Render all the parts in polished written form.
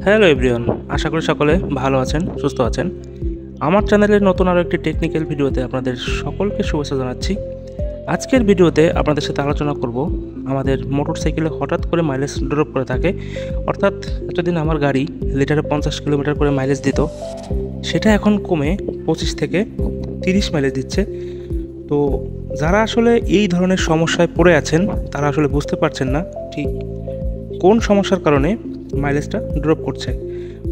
Hello everyone, আশা করি সকলে ভালো আছেন, সুস্থ আছেন। আমার চ্যানেলের নতুন আরও একটি টেকনিক্যাল ভিডিওতে আপনাদের সকলকে শুভেচ্ছা জানাচ্ছি। আজকের ভিডিওতে আপনাদের সাথে আলোচনা করব আমাদের মোটরসাইকেলে হঠাৎ করে মাইলেজ ড্রপ করে থাকে, অর্থাৎ এতদিন আমার গাড়ি লিটারে 50 কিলোমিটার করে মাইলেজ দিত, সেটা এখন কমে 25 থেকে 30 মাইলেজ দিচ্ছে। তো যারা আসলে এই ধরনের সমস্যায় পড়ে আছেন তারা আসলে বুঝতে পারছেন না ঠিক কোন সমস্যার কারণে মাইলেজটা ড্রপ করছে।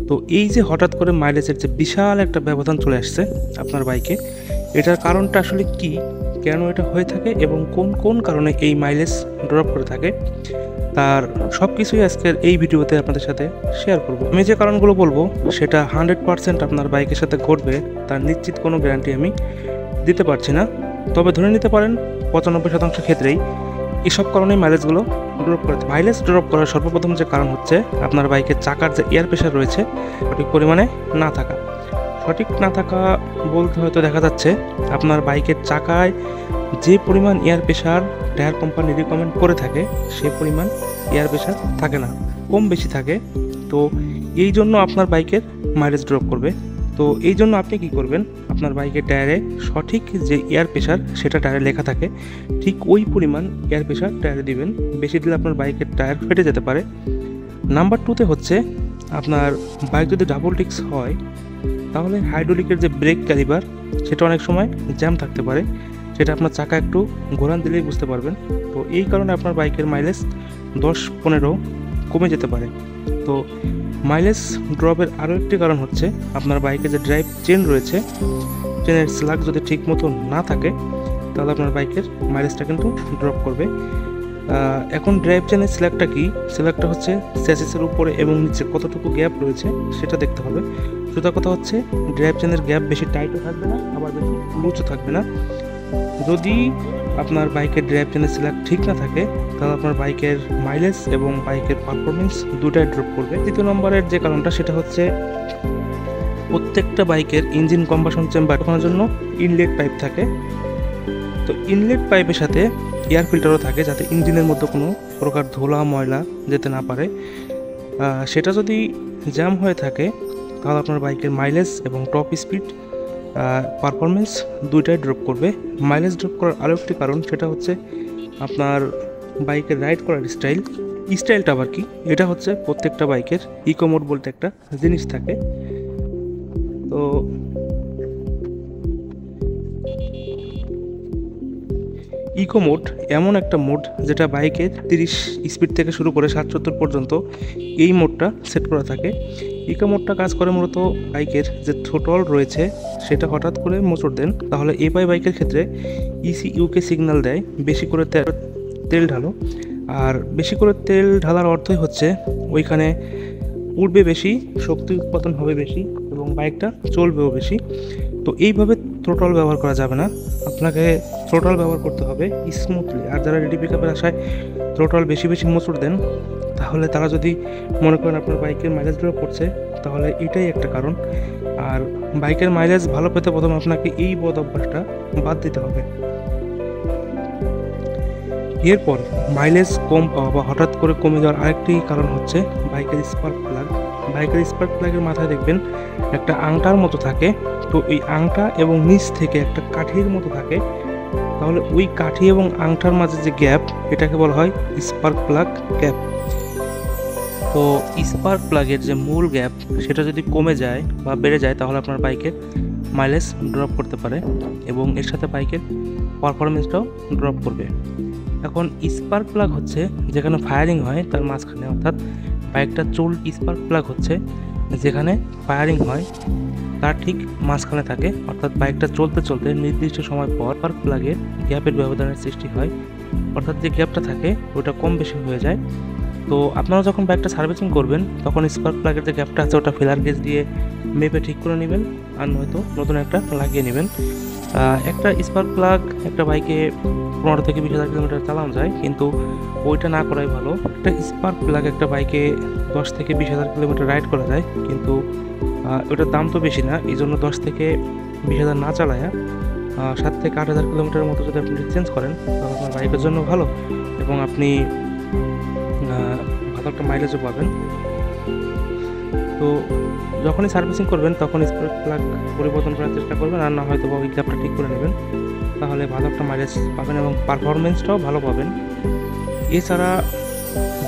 তো এই যে হঠাৎ করে মাইলেজের যে বিশাল একটা ব্যবধান চলে আসছে আপনার বাইকে, এটার কারণটা আসলে কি, কেন এটা হয়ে থাকে এবং কোন কোন কারণে এই মাইলেজ ড্রপ করে থাকে, তার সব কিছুই আজকের এই ভিডিওতে আপনাদের সাথে শেয়ার করব। আমি যে কারণগুলো বলবো সেটা 100% আপনার বাইকের সাথে ঘটবে তার নিশ্চিত কোনো গ্যারান্টি আমি দিতে পারছি না, তবে ধরে নিতে পারেন 95% ক্ষেত্রেই এসব কারণেই মাইলেজগুলো ড্রপ করে। মাইলেজ ড্রপ করার সর্বপ্রথম যে কারণ হচ্ছে আপনার বাইকের চাকার যে এয়ার প্রেশার রয়েছে সঠিক পরিমাণে না থাকা। সঠিক না থাকা বলতে হয়তো দেখা যাচ্ছে আপনার বাইকের চাকায় যে পরিমাণ air pressure tyre company recommend করে থাকে সেই পরিমাণ এয়ার প্রেশার থাকে না, কম বেশি থাকে। তো এই জন্য আপনার বাইকের মাইলেজ ড্রপ করবে। তো এই জন্য আপনি কি করবেন, আপনার বাইকের টায়ারে সঠিক যে এয়ার প্রেশার সেটা টায়ারে লেখা থাকে, ঠিক ওই পরিমাণ এয়ার প্রেশার টায়ারে দিবেন। বেশি দিলে আপনার বাইকের টায়ার ফেটে যেতে পারে। নাম্বার 2তে হচ্ছে আপনার বাইক যদি ডাবল ডিস্ক হয় তাহলে হাইড্রোলিকের যে ব্রেক ক্যালিপার সেটা অনেক সময় জ্যাম থাকতে পারে, সেটা আপনার চাকা একটু ঘোরান দিলেই বুঝতে পারবেন। তো এই কারণে আপনার বাইকের মাইলেজ 10-15 কমে যেতে পারে। তো মাইলেজ ড্রপের আরও একটি কারণ হচ্ছে আপনার বাইকে যে ড্রাইভ চেন রয়েছে, চেনের স্লাগ যদি ঠিক মতো না থাকে তাহলে আপনার বাইকের মাইলেজটা কিন্তু ড্রপ করবে। এখন ড্রাইভ চেনের স্ল্যাগটা কি, স্ল্যাগটা হচ্ছে স্যাসিসের উপরে এবং নিচে কতটুকু গ্যাপ রয়েছে সেটা দেখতে হবে। সোজা কথা হচ্ছে ড্রাইভ চেনের গ্যাপ বেশি টাইটও থাকবে না, আবার বেশি লুচও থাকবে না। যদি আপনার বাইকের ড্রাইভ চেনের স্ল্যাগ ঠিক না থাকে তাহলে আপনার বাইকের মাইলেজ এবং বাইকের পারফরমেন্স দুটাই ড্রপ করবে। দ্বিতীয় নম্বরের যে কারণটা সেটা হচ্ছে প্রত্যেকটা বাইকের ইঞ্জিন কম্বাসন চেম্বার ঢোকানোর জন্য ইনলেট পাইপ থাকে। তো ইনলেট পাইপের সাথে এয়ার ফিল্টারও থাকে যাতে ইঞ্জিনের মধ্যে কোনো প্রকার ধুলা ময়লা যেতে না পারে। সেটা যদি জ্যাম হয়ে থাকে তাহলে আপনার বাইকের মাইলেজ এবং টপ স্পিড পারফরমেন্স দুইটাই ড্রপ করবে। মাইলেজ ড্রপ করার আরও একটি কারণ সেটা হচ্ছে আপনার বাইকের রাইড করার স্টাইলটা আবার কি, এটা হচ্ছে প্রত্যেকটা বাইকের ইকো মোড বলতে একটা জিনিস থাকে। তো ইকো মোড এমন একটা মোড যেটা বাইকের 30 স্পিড থেকে শুরু করে 60-70 পর্যন্ত এই মোডটা সেট করা থাকে। ইকো মোডটা কাজ করে মূলত বাইকের যে থ্রোটল রয়েছে সেটা হঠাৎ করে মোচড় দেন তাহলে এপাই বাইকের ক্ষেত্রে ইউকে সিগন্যাল দেয় বেশি করে তেল ঢালো। আর বেশি করে তেল ঢালার অর্থই হচ্ছে ওইখানে উড়বে বেশি, শক্তি উৎপাদন হবে বেশি এবং বাইকটা চলবেও বেশি। তো এইভাবে থ্রোটল ব্যবহার করা যাবে না, আপনাকে থ্রোটল ব্যবহার করতে হবে স্মুথলি। আর যারা রেডি পিকআপের আশায় থ্রোটল বেশি বেশি মোচড় দেন তাহলে তারা যদি মনে করেন আপনার বাইকের মাইলেজ ড্রপ করছে তাহলে এটাই একটা কারণ। আর বাইকের মাইলেজ ভালো পেতে প্রথমে আপনাকে এই বদ অভ্যাসটা বাদ দিতে হবে। এরপর মাইলেজ কম পাওয়া বা হঠাৎ করে কমে যাওয়ার আরেকটি কারণ হচ্ছে বাইকের স্পার্ক প্লাগ। বাইকের স্পার্ক প্লাগের মাথায় দেখবেন একটা আংটার মতো থাকে। তো এই আংটা এবং নিচ থেকে একটা কাঠির মতো থাকে, তাহলে ওই কাঠি এবং আংটার মাঝে যে গ্যাপ এটাকে বলা হয় স্পার্ক প্লাগ গ্যাপ। তো স্পার্ক প্লাগের যে মূল গ্যাপ সেটা যদি কমে যায় বা বেড়ে যায় তাহলে আপনার বাইকের মাইলেজ ড্রপ করতে পারে এবং এর সাথে বাইকের পারফরমেন্সটাও ড্রপ করবে। এখন স্পার্ক প্লাগ হচ্ছে যেখানে ফায়ারিং হয় তার মাঝখানে, অর্থাৎ বাইকটা স্পার্ক প্লাগ হচ্ছে যেখানে ফায়ারিং হয় তার ঠিক মাঝখানে থাকে, অর্থাৎ বাইকটা চলতে চলতে নির্দিষ্ট সময় পর স্পার্ক প্লাগের গ্যাপের ব্যবধানের সৃষ্টি হয়, অর্থাৎ যে গ্যাপটা থাকে ওটা কম বেশি হয়ে যায়। তো আপনারা যখন বাইকটা সার্ভিসিং করবেন তখন স্পার্ক প্লাগের যে গ্যাপটা আছে ওটা ফিলার গেজ দিয়ে মেপে ঠিক করে নেবেন, আর নয়তো নতুন একটা লাগিয়ে নেবেন। একটা স্পার্ক প্লাগ একটা বাইকে 15 থেকে 20,000 কিলোমিটার চালানো যায়, কিন্তু ওইটা না করাই ভালো। একটা স্পার্ক প্লাগ একটা বাইকে 10 থেকে 20,000 কিলোমিটার রাইড করা যায়, কিন্তু ওটার দাম তো বেশি না, এই জন্য 10 থেকে 20,000 না চালায়া 7 থেকে 8,000 কিলোমিটারের মতো যদি আপনি চেঞ্জ করেন তাহলে আপনার বাইকের জন্য ভালো এবং আপনি ভালো একটা মাইলেজও পাবেন। তো যখনই সার্ভিসিং করবেন তখন স্পার্ক প্লাগ পরিবর্তন করার চেষ্টা করবেন, আর না হয়তো ওই গ্যাপটা ঠিক করে নেবেন, তাহলে ভালো একটা মাইলেজ পাবেন এবং পারফরমেন্সটাও ভালো পাবেন। এছাড়া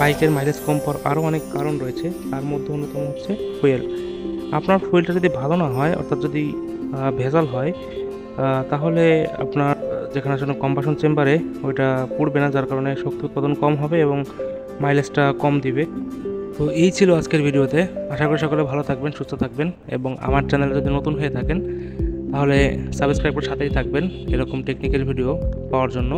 বাইকের মাইলেজ কম পাওয়ার আরও অনেক কারণ রয়েছে, তার মধ্যে অন্যতম হচ্ছে ফুয়েল। আপনার ফুয়েলটা যদি ভালো না হয়, অর্থাৎ যদি ভেজাল হয়, তাহলে আপনার যেখানে আসলে কম্বাসন চেম্বারে ওইটা পুড়বে না, যার কারণে শক্তি উৎপাদন কম হবে এবং মাইলেজটা কম দিবে। তো এই ছিল আজকের ভিডিওতে। আশা করি সকলে ভালো থাকবেন, সুস্থ থাকবেন এবং আমার চ্যানেলে যদি নতুন হয়ে থাকেন তাহলে সাবস্ক্রাইব করে সাথেই থাকবেন এরকম টেকনিক্যাল ভিডিও পাওয়ার জন্য।